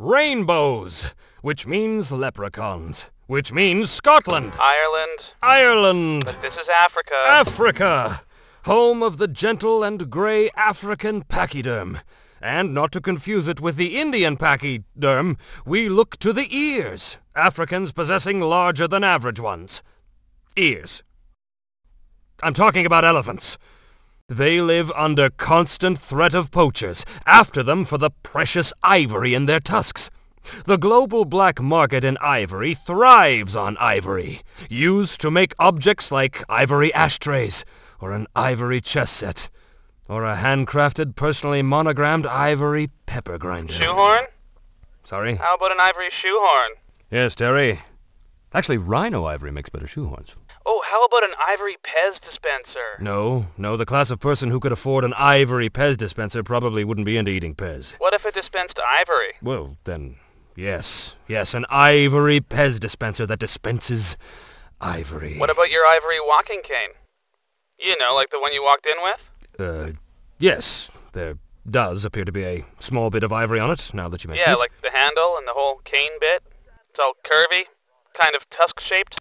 Rainbows, which means leprechauns, which means Scotland. Ireland. Ireland. But this is Africa. Africa, home of the gentle and grey African pachyderm. And not to confuse it with the Indian pachyderm, we look to the ears, Africans possessing larger than average ones. Ears. I'm talking about elephants. They live under constant threat of poachers, after them for the precious ivory in their tusks. The global black market in ivory thrives on ivory, used to make objects like ivory ashtrays, or an ivory chess set, or a handcrafted, personally monogrammed ivory pepper grinder. Shoehorn? Sorry? How about an ivory shoehorn? Yes, Terry. Actually, rhino ivory makes better shoehorns. Oh, how about an ivory Pez dispenser? No, the class of person who could afford an ivory Pez dispenser probably wouldn't be into eating Pez. What if it dispensed ivory? Well, then, yes, an ivory Pez dispenser that dispenses ivory. What about your ivory walking cane? You know, like the one you walked in with? Yes, there does appear to be a small bit of ivory on it, now that you mention it. Yeah, like the handle and the whole cane bit. It's all curvy, kind of tusk-shaped.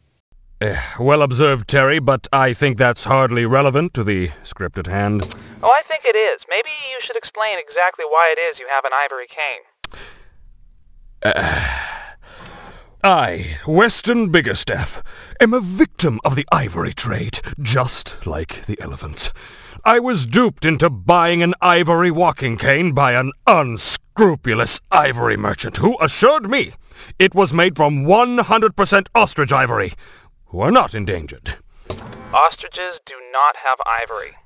Well observed, Terry, but I think that's hardly relevant to the script at hand. Oh, I think it is. Maybe you should explain exactly why it is you have an ivory cane. I, Weston Biggerstaff, am a victim of the ivory trade, just like the elephants. I was duped into buying an ivory walking cane by an unscrupulous ivory merchant who assured me it was made from 100% ostrich ivory, who are not endangered. Ostriches do not have ivory.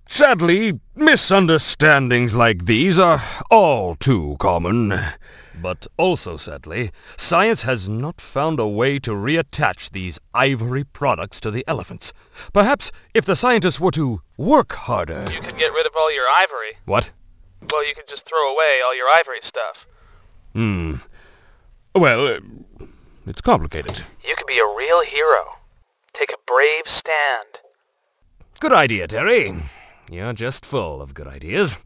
Sadly, misunderstandings like these are all too common. But also sadly, science has not found a way to reattach these ivory products to the elephants. Perhaps if the scientists were to work harder... You could get rid of all your ivory. What? Well, you could just throw away all your ivory stuff. Well, it's complicated. You could be a real hero. Take a brave stand. Good idea, Terry. You're just full of good ideas.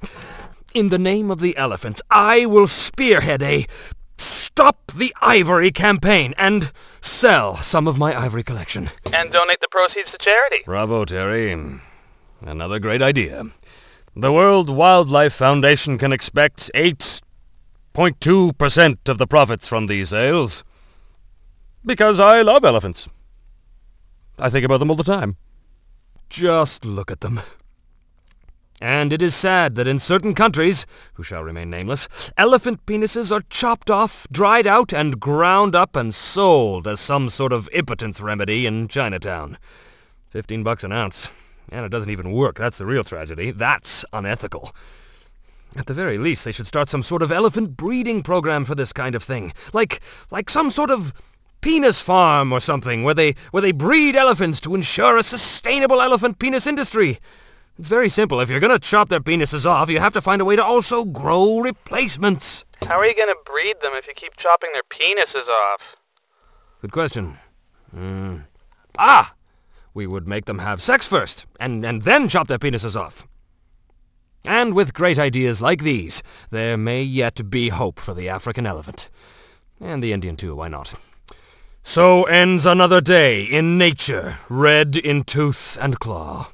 In the name of the elephants, I will spearhead a Stop the Ivory campaign and sell some of my ivory collection. And donate the proceeds to charity. Bravo, Terry. Another great idea. The World Wildlife Foundation can expect 8.2% of the profits from these sales. Because I love elephants. I think about them all the time. Just look at them. And it is sad that in certain countries, who shall remain nameless, elephant penises are chopped off, dried out, and ground up and sold as some sort of impotence remedy in Chinatown. $15 an ounce. And it doesn't even work. That's the real tragedy. That's unethical. At the very least, they should start some sort of elephant breeding program for this kind of thing. Like some sort of penis farm or something, where they breed elephants to ensure a sustainable elephant penis industry. It's very simple. If you're going to chop their penises off, you have to find a way to also grow replacements. How are you going to breed them if you keep chopping their penises off? Good question. We would make them have sex first, and then chop their penises off. And with great ideas like these, there may yet be hope for the African elephant. And the Indian too, why not? So ends another day in nature, red in tooth and claw.